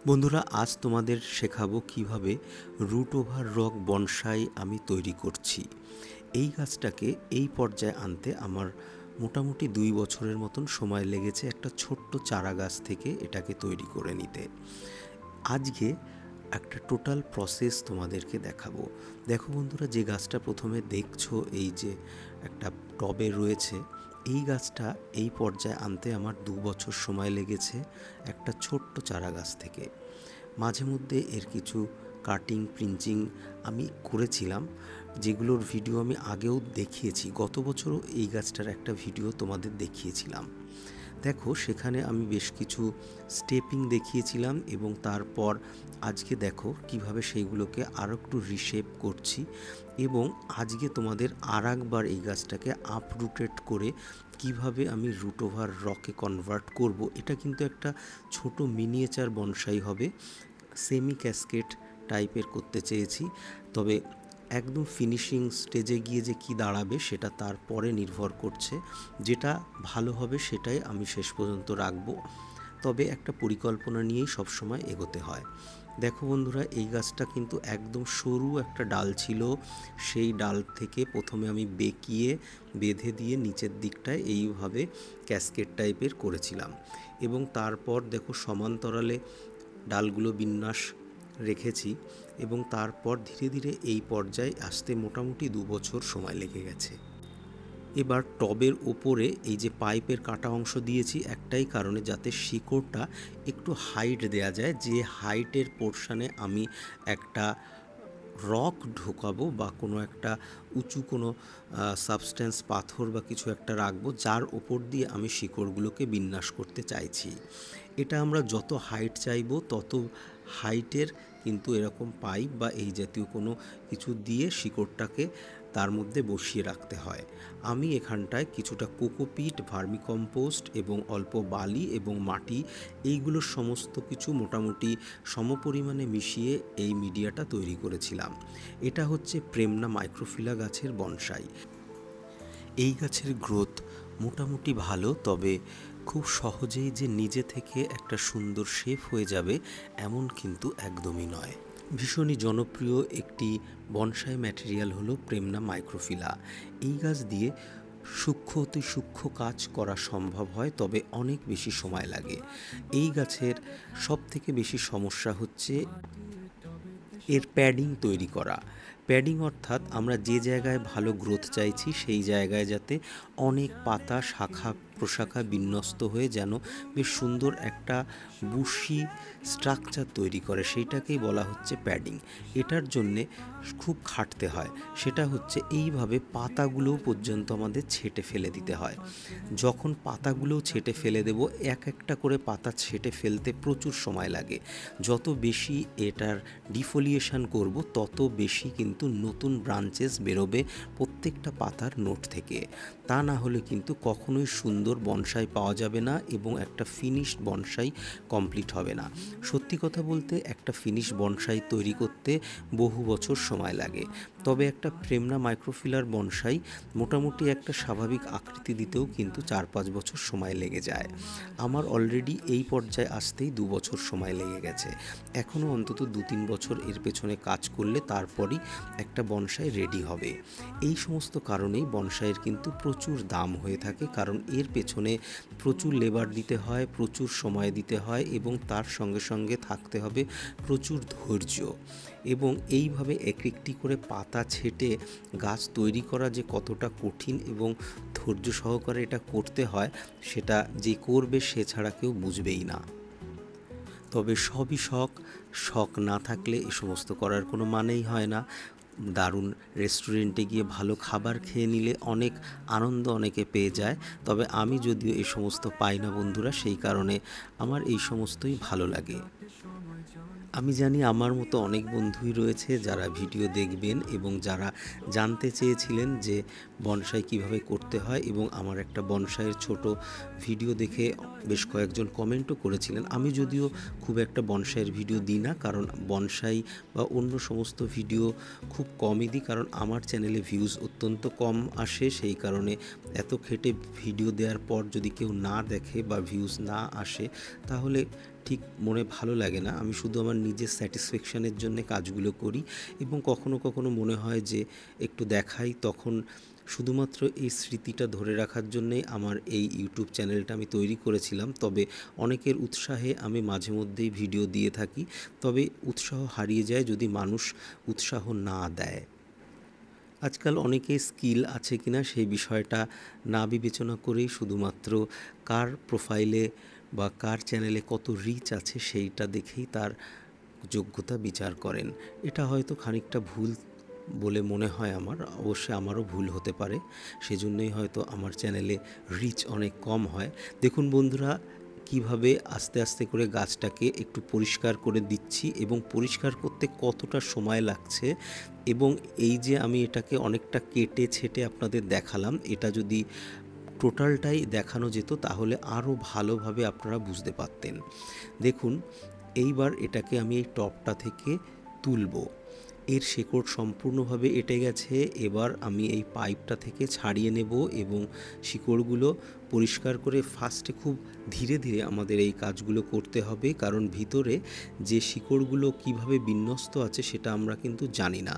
বন্ধুরা, আজ তোমাদের শেখাবো কিভাবে রুট ওভার রক বনসাই আমি তৈরি করছি। এই গাছটাকে এই পর্যায়ে আনতে আমার মোটামুটি 2 বছরের মতন সময় লেগেছে একটা ছোট্ট চারা গাছ থেকে এটাকে তৈরি করে নিতে। আজকে একটা টোটাল প্রসেস তোমাদেরকে দেখাবো। দেখো বন্ধুরা, যে গাছটা প্রথমে দেখছো এই যে একটা টবে রয়েছে, এই গাছটা এই পর্যায়ে আনতে আমার 2 বছর সময় লেগেছে একটা ছোট্ট চারা গাছ থেকে। মাঝে মধ্যে এর কিছু কাটিং প্রিঞ্চিং আমি করেছিলাম, যেগুলোর ভিডিও আমি আগেও দেখিয়েছি। গত বছরও এই গাছটার একটা ভিডিও তোমাদের দেখিয়েছিলাম। দেখো, সেখানে আমি বেশ কিছু স্টেপিং দেখিয়েছিলাম এবং তারপর আজকে দেখো কিভাবে সেইগুলোকে আরও একটু রিশেপ করছি এবং আজকে তোমাদের আরেকবার এই গাছটাকে আপরুটেড করে কিভাবে আমি রুট ওভার রকে কনভার্ট করব। এটা কিন্তু একটা ছোট মিনিয়েচার বনসাই হবে, সেমি ক্যাসকেট টাইপের করতে চেয়েছি। তবে একদম ফিনিশিং স্টেজে গিয়ে যে কি দাঁড়াবে সেটা তারপরে নির্ভর করছে। যেটা ভালো হবে সেটাই আমি শেষ পর্যন্ত রাখবো, তবে একটা পরিকল্পনা নিয়েই সবসময় এগোতে হয়। দেখো বন্ধুরা, এই গাছটা কিন্তু একদম সরু একটা ডাল ছিল। সেই ডাল থেকে প্রথমে আমি বেঁকিয়ে বেঁধে দিয়ে নিচের দিকটায় এইভাবে ক্যাসকেট টাইপের করেছিলাম এবং তারপর দেখো সমান্তরালে ডালগুলো বিন্যাস রেখেছি এবং তারপর ধীরে ধীরে এই পর্যায়ে আসতে মোটামুটি 2 বছর সময় লেগে গেছে। এবার টবের ওপরে এই যে পাইপের কাটা অংশ দিয়েছি একটাই কারণে, যাতে শিকড়টা একটু হাইট দেয়া যায়। যে হাইটের পোর্শনে আমি একটা রক ঢোকাবো বা কোনো একটা উঁচু কোনো সাবস্ট্যান্স পাথর বা কিছু একটা রাখবো, যার ওপর দিয়ে আমি শিকড়গুলোকে বিন্যাস করতে চাইছি। এটা আমরা যত হাইট চাইবো তত হাইটের কিন্তু এরকম পাইপ বা এই জাতীয় কোনো কিছু দিয়ে শিকড়টাকে তার মধ্যে বসিয়ে রাখতে হয়। আমি এখানটায় কিছুটা কোকোপিট, ভার্মিকম্পোস্ট এবং অল্প বালি এবং মাটি, এইগুলোর সমস্ত কিছু মোটামুটি সমপরিমাণে মিশিয়ে এই মিডিয়াটা তৈরি করেছিলাম। এটা হচ্ছে প্রেমনা মাইক্রোফিলা গাছের বনসাই। এই গাছের গ্রোথ মোটামুটি ভালো, তবে খুব সহজেই যে নিজে থেকে একটা সুন্দর শেপ হয়ে যাবে এমন কিন্তু একদমই নয়। ভীষণই জনপ্রিয় একটি বনসাই ম্যাটেরিয়াল হলো প্রেমনা মাইক্রোফিলা। এই গাছ দিয়ে সূক্ষ্ম অতি সূক্ষ্ম কাজ করা সম্ভব হয়, তবে অনেক বেশি সময় লাগে। এই গাছের সবথেকে বেশি সমস্যা হচ্ছে এর প্যাডিং তৈরি করা। প্যাডিং অর্থাৎ আমরা যে জায়গায় ভালো গ্রোথ চাইছি সেই জায়গায় যাতে অনেক পাতা শাখা প্রশাখা বিন্যস্ত হয়ে যেন বেশ সুন্দর একটা বুশি স্ট্রাকচার তৈরি করে, সেইটাকেই বলা হচ্ছে প্যাডিং। এটার জন্যে খুব খাটতে হয়। সেটা হচ্ছে এইভাবে পাতাগুলোও পর্যন্ত আমাদের ছেঁটে ফেলে দিতে হয়। যখন পাতাগুলোও ছেঁটে ফেলে দেব, এক একটা করে পাতা ছেঁটে ফেলতে প্রচুর সময় লাগে। যত বেশি এটার ডিফোলিয়েশন করব তত বেশি কিন্তু নতুন ব্রাঞ্চেস বেরোবে প্রত্যেকটা পাতার নোট থেকে। তা না হলে কিন্তু কখনোই সুন্দর বনসাই পাওয়া যাবে না এবং একটা ফিনিশড বনসাই কমপ্লিট হবে না। সত্যি কথা বলতে একটা ফিনিশ বনসাই তৈরি করতে বহু বছর সময় লাগে, তবে একটা প্রেমনা মাইক্রোফিলার বনসাই মোটামুটি একটা স্বাভাবিক আকৃতি দিতেও কিন্তু 4-5 বছর সময় লেগে যায়। আমার অলরেডি এই পর্যায়ে আসতেই 2 বছর সময় লেগে গেছে। এখনও অন্তত 2-3 বছর এর পেছনে কাজ করলে তারপরই একটা বনসাই রেডি হবে। এই সমস্ত কারণেই বনসাইয়ের কিন্তু প্রচুর দাম হয়ে থাকে, কারণ এর পেছনে প্রচুর লেবার দিতে হয়, প্রচুর সময় দিতে হয় এবং তার সঙ্গে সঙ্গে থাকতে হবে প্রচুর ধৈর্য। এবং এইভাবে এক একটি করে পাতা ছেঁটে গাছ তৈরি করা যে কতটা কঠিন এবং ধৈর্য সহকারে এটা করতে হয়, সেটা যে করবে সে ছাড়া কেউ বুঝবেই না। তবে সবই শখ, শখ না থাকলে এ সমস্ত করার কোনো মানেই হয় না। দারুণ রেস্টুরেন্টে গিয়ে ভালো খাবার খেয়ে নিলে অনেক আনন্দ অনেকে পেয়ে যায়, তবে আমি যদিও এই সমস্ত পাই না বন্ধুরা, সেই কারণে আমার এই সমস্তই ভালো লাগে। আমি জানি আমার মতো অনেক বন্ধুই রয়েছে যারা ভিডিও দেখবেন এবং যারা জানতে চেয়েছিলেন যে বনসাই কিভাবে করতে হয়, এবং আমার একটা বনসাইয়ের ছোট ভিডিও দেখে বেশ কয়েকজন কমেন্টও করেছিলেন। আমি যদিও খুব একটা বনসাইয়ের ভিডিও দিই না, কারণ বনসাই বা অন্য সমস্ত ভিডিও খুব কমই দিই, কারণ আমার চ্যানেলে ভিউজ অত্যন্ত কম আসে। সেই কারণে এত খেটে ভিডিও দেওয়ার পর যদি কেউ না দেখে বা ভিউজ না আসে তাহলে ঠিক মনে ভালো লাগে না। আমি শুধু আমার নিজের স্যাটিসফ্যাকশানের জন্যে কাজগুলো করি এবং কখনো কখনো মনে হয় যে একটু দেখাই, তখন শুধুমাত্র এই স্মৃতিটা ধরে রাখার জন্যেই আমার এই ইউটিউব চ্যানেলটা আমি তৈরি করেছিলাম। তবে অনেকের উৎসাহে আমি মাঝে মধ্যেই ভিডিও দিয়ে থাকি, তবে উৎসাহ হারিয়ে যায় যদি মানুষ উৎসাহ না দেয়। আজকাল অনেকেই স্কিল আছে কিনা সেই বিষয়টা না বিবেচনা করেই শুধুমাত্র কার প্রোফাইলে বা কার চ্যানেলে কত রিচ আছে সেইটা দেখেই তার যোগ্যতা বিচার করেন। এটা হয়তো খানিকটা ভুল বলে মনে হয় আমার। অবশ্যই আমারও ভুল হতে পারে, সেজন্যই হয়তো আমার চ্যানেলে রিচ অনেক কম হয়। দেখুন বন্ধুরা, কিভাবে আস্তে আস্তে করে গাছটাকে একটু পরিষ্কার করে দিচ্ছি এবং পরিষ্কার করতে কতটা সময় লাগছে, এবং এই যে আমি এটাকে অনেকটা কেটে ছেটে আপনাদের দেখালাম, এটা যদি টোটালটাই দেখানো যেত তাহলে আরও ভালোভাবে আপনারা বুঝতে পারতেন। দেখুন, এইবার এটাকে আমি এই টবটা থেকে তুলব। এর শেকড় সম্পূর্ণভাবে এঁটে গেছে। এবার আমি এই পাইপটা থেকে ছাড়িয়ে নেব এবং শিকড়গুলো পরিষ্কার করে ফার্স্টে খুব ধীরে ধীরে আমাদের এই কাজগুলো করতে হবে, কারণ ভিতরে যে শিকড়গুলো কিভাবে বিন্যস্ত আছে সেটা আমরা কিন্তু জানি না।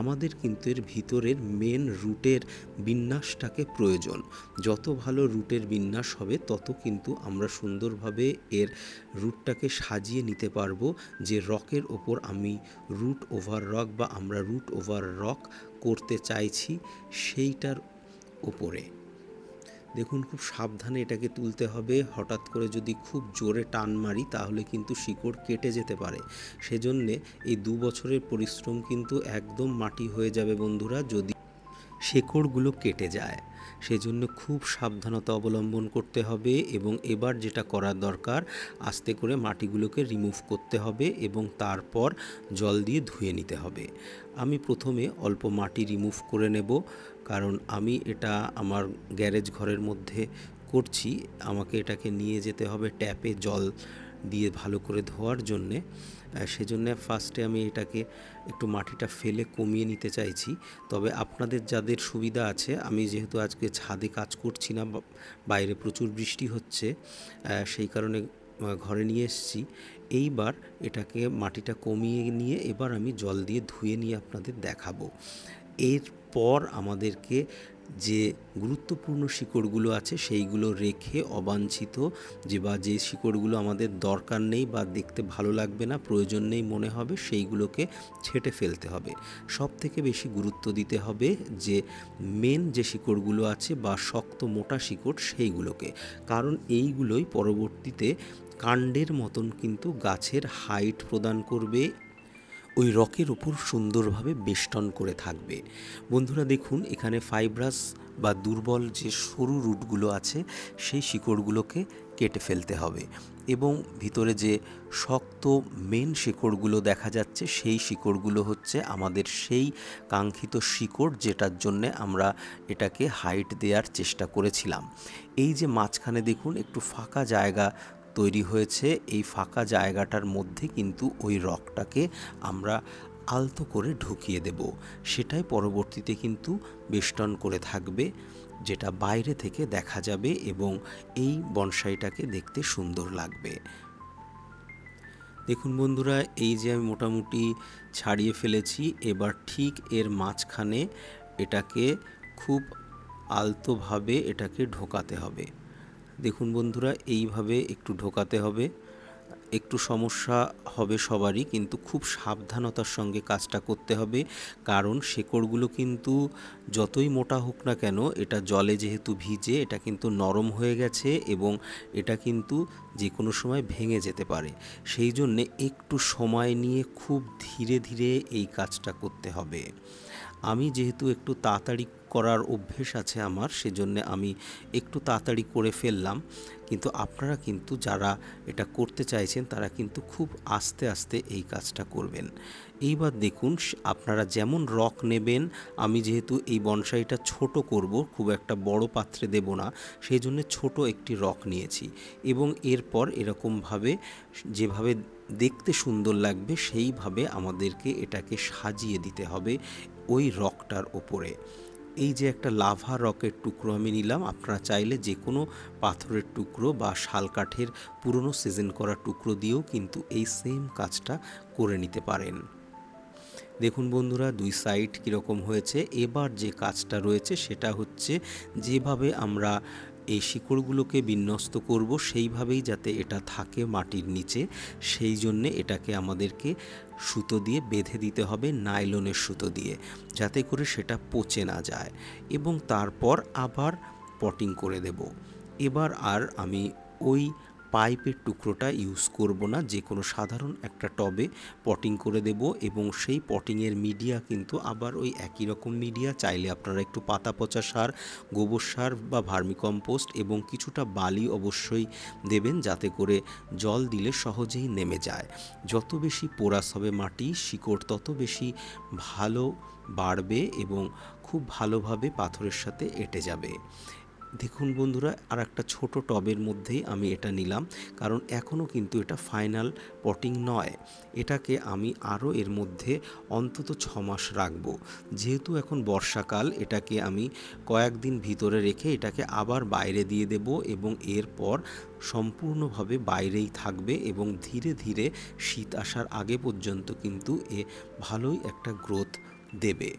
আমাদের কিন্তু এর ভিতরের মেন রুটের বিন্যাসটাকে প্রয়োজন। যত ভালো রুটের বিন্যাস হবে তত কিন্তু আমরা সুন্দরভাবে এর রুটটাকে সাজিয়ে নিতে পারবো, যে রকের ওপর আমি রুট ওভার রক বা আমরা রুট ওভার রক করতে চাইছি সেইটার ওপরে। দেখুন, খুব সাবধানে এটাকে তুলতে হবে। হঠাৎ করে যদি খুব জোরে টান মারি তাহলে কিন্তু শিকড় কেটে যেতে পারে। সেজন্যে এই 2 বছরের পরিশ্রম কিন্তু একদম মাটি হয়ে যাবে বন্ধুরা যদি শেকড়গুলো কেটে যায়। সেজন্য খুব সাবধানতা অবলম্বন করতে হবে এবং এবার যেটা করার দরকার, আস্তে করে মাটিগুলোকে রিমুভ করতে হবে এবং তারপর জল দিয়ে ধুয়ে নিতে হবে। আমি প্রথমে অল্প মাটি রিমুভ করে নেব, কারণ আমি এটা আমার গ্যারেজ ঘরের মধ্যে করছি। আমাকে এটাকে নিয়ে যেতে হবে ট্যাপে জল দিয়ে ভালো করে ধোয়ার জন্যে। সেজন্য ফার্স্টে আমি এটাকে একটু মাটিটা ফেলে কমিয়ে নিতে চাইছি। তবে আপনাদের যাদের সুবিধা আছে, আমি যেহেতু আজকে ছাদে কাজ করছি না, বাইরে প্রচুর বৃষ্টি হচ্ছে, সেই কারণে ঘরে নিয়ে এসেছি। এইবার এটাকে মাটিটা কমিয়ে নিয়ে এবার আমি জল দিয়ে ধুয়ে নিয়ে আপনাদের দেখাবো। এরপর আমাদেরকে যে গুরুত্বপূর্ণ শিকড়গুলো আছে সেইগুলো রেখে অবাঞ্ছিত যে শিকড়গুলো আমাদের দরকার নেই বা দেখতে ভালো লাগবে না, প্রয়োজন নেই মনে হবে, সেইগুলোকে ছেঁটে ফেলতে হবে। সব থেকে বেশি গুরুত্ব দিতে হবে যে মেন যে শিকড়গুলো আছে বা শক্ত মোটা শিকড় সেইগুলোকে, কারণ এইগুলোই পরবর্তীতে কাণ্ডের মতন কিন্তু গাছের হাইট প্রদান করবে, ওই রকের উপর সুন্দরভাবে বেষ্টন করে থাকবে। বন্ধুরা দেখুন, এখানে ফাইব্রাস বা দুর্বল যে সরু রুটগুলো আছে সেই শিকড়গুলোকে কেটে ফেলতে হবে এবং ভিতরে যে শক্ত মেন শিকড়গুলো দেখা যাচ্ছে সেই শিকড়গুলো হচ্ছে আমাদের সেই কাঙ্ক্ষিত শিকড়, যেটার জন্যে আমরা এটাকে হাইট দেওয়ার চেষ্টা করেছিলাম। এই যে মাঝখানে দেখুন একটু ফাঁকা জায়গা তৈরি হয়েছে, এই ফাঁকা জায়গাটার মধ্যে কিন্তু ওই রকটাকে আমরা আলতো করে ঢুকিয়ে দেব। সেটাই পরবর্তীতে কিন্তু বেষ্টন করে থাকবে, যেটা বাইরে থেকে দেখা যাবে এবং এই বনসাইটাকে দেখতে সুন্দর লাগবে। দেখুন বন্ধুরা, এই যে আমি মোটামুটি ছাড়িয়ে ফেলেছি, এবার ঠিক এর মাঝখানে এটাকে খুব আলতোভাবে এটাকে ঢোকাতে হবে। দেখুন বন্ধুরা, এইভাবে একটু ঢোকাতে হবে। একটু সমস্যা হবে সবারই, কিন্তু খুব সাবধানতার সঙ্গে কাজটা করতে হবে, কারণ শেকড়গুলো কিন্তু যতই মোটা হোক না কেন, এটা জলে যেহেতু ভিজে এটা কিন্তু নরম হয়ে গেছে এবং এটা কিন্তু যে কোনো সময় ভেঙে যেতে পারে। সেই জন্যে একটু সময় নিয়ে খুব ধীরে ধীরে এই কাজটা করতে হবে। আমি যেহেতু একটু তাড়াতাড়ি করার অভ্যেস আছে আমার, সেজন্য আমি একটু তাড়াতাড়ি করে ফেললাম, কিন্তু আপনারা কিন্তু যারা এটা করতে চাইছেন তারা কিন্তু খুব আস্তে আস্তে এই কাজটা করবেন। এইবার দেখুন, আপনারা যেমন রক নেবেন, আমি যেহেতু এই বনসাইটা ছোট করব, খুব একটা বড় পাত্রে দেব না, সেই জন্য ছোট একটি রক নিয়েছি এবং এরপর এরকমভাবে যেভাবে দেখতে সুন্দর লাগবে সেইভাবে আমাদেরকে এটাকে সাজিয়ে দিতে হবে ওই রকটার ওপরে। এই যে একটা লাভা রকের টুকরো আমি নিলাম, আপনারা চাইলে যে কোনো পাথরের টুকরো বা শাল কাঠের পুরনো সিজন করা টুকরো দিয়েও কিন্তু এই সেম কাজটা করে নিতে পারেন। দেখুন বন্ধুরা, দুই সাইড কীরকম হয়েছে। এবার যে কাজটা রয়েছে সেটা হচ্ছে যেভাবে আমরা এই শিকড়গুলোকে বিন্যস্ত করব সেইভাবেই যাতে এটা থাকে মাটির নিচে, সেই জন্যে এটাকে আমাদেরকে সুতো দিয়ে বেঁধে দিতে হবে, নাইলনের সুতো দিয়ে, যাতে করে সেটা পচে না যায়, এবং তারপর আবার পটিং করে দেব। এবার আর আমি ওই পাইপের টুকরোটা ইউজ করব না, যে কোনো সাধারণ একটা টবে পটিং করে দেব, এবং সেই পটিংয়ের মিডিয়া কিন্তু আবার ওই একই রকম মিডিয়া। চাইলে আপনারা একটু পাতা পচা সার, গোবর সার বা ভার্মিকম্পোস্ট এবং কিছুটা বালি অবশ্যই দেবেন, যাতে করে জল দিলে সহজেই নেমে যায়। যত বেশি পোরাস হবে মাটি, শিকড় তত বেশি ভালো বাড়বে এবং খুব ভালোভাবে পাথরের সাথে এঁটে যাবে। দেখুন বন্ধুরা, আর একটা ছোট টবের মধ্যেই আমি এটা নিলাম, কারণ এখনও কিন্তু এটা ফাইনাল পটিং নয়। এটাকে আমি আরও এর মধ্যে অন্তত 6 মাস রাখবো। যেহেতু এখন বর্ষাকাল, এটাকে আমি কয়েকদিন ভিতরে রেখে এটাকে আবার বাইরে দিয়ে দেব, এবং এরপর সম্পূর্ণভাবে বাইরেই থাকবে, এবং ধীরে ধীরে শীত আসার আগে পর্যন্ত কিন্তু এ ভালোই একটা গ্রোথ দেবে।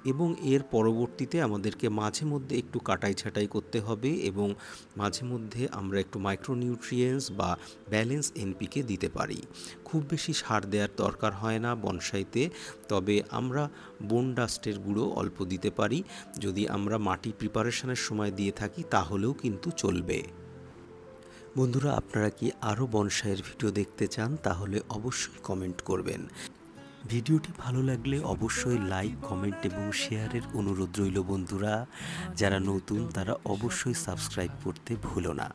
এবং এর পরবর্তীতে আমাদেরকে মাঝে মধ্যে একটু কাটাই ছাঁটাই করতে হবে, এবং মাঝে মধ্যে আমরা একটু মাইক্রোনিউট্রিয়েন্টস বা ব্যালেন্স এনপিকে দিতে পারি। খুব বেশি সার দেওয়ার দরকার হয় না বনসাইতে, তবে আমরা বোন ডাস্টের গুঁড়ো অল্প দিতে পারি। যদি আমরা মাটি প্রিপারেশনের সময় দিয়ে থাকি তাহলেও কিন্তু চলবে। বন্ধুরা, আপনারা কি আরও বনসাইয়ের ভিডিও দেখতে চান? তাহলে অবশ্যই কমেন্ট করবেন। ভিডিওটি ভালো লাগলে অবশ্যই লাইক, কমেন্ট এবং শেয়ারের অনুরোধ রইল বন্ধুরা। যারা নতুন তারা অবশ্যই সাবস্ক্রাইব করতে ভুলো না।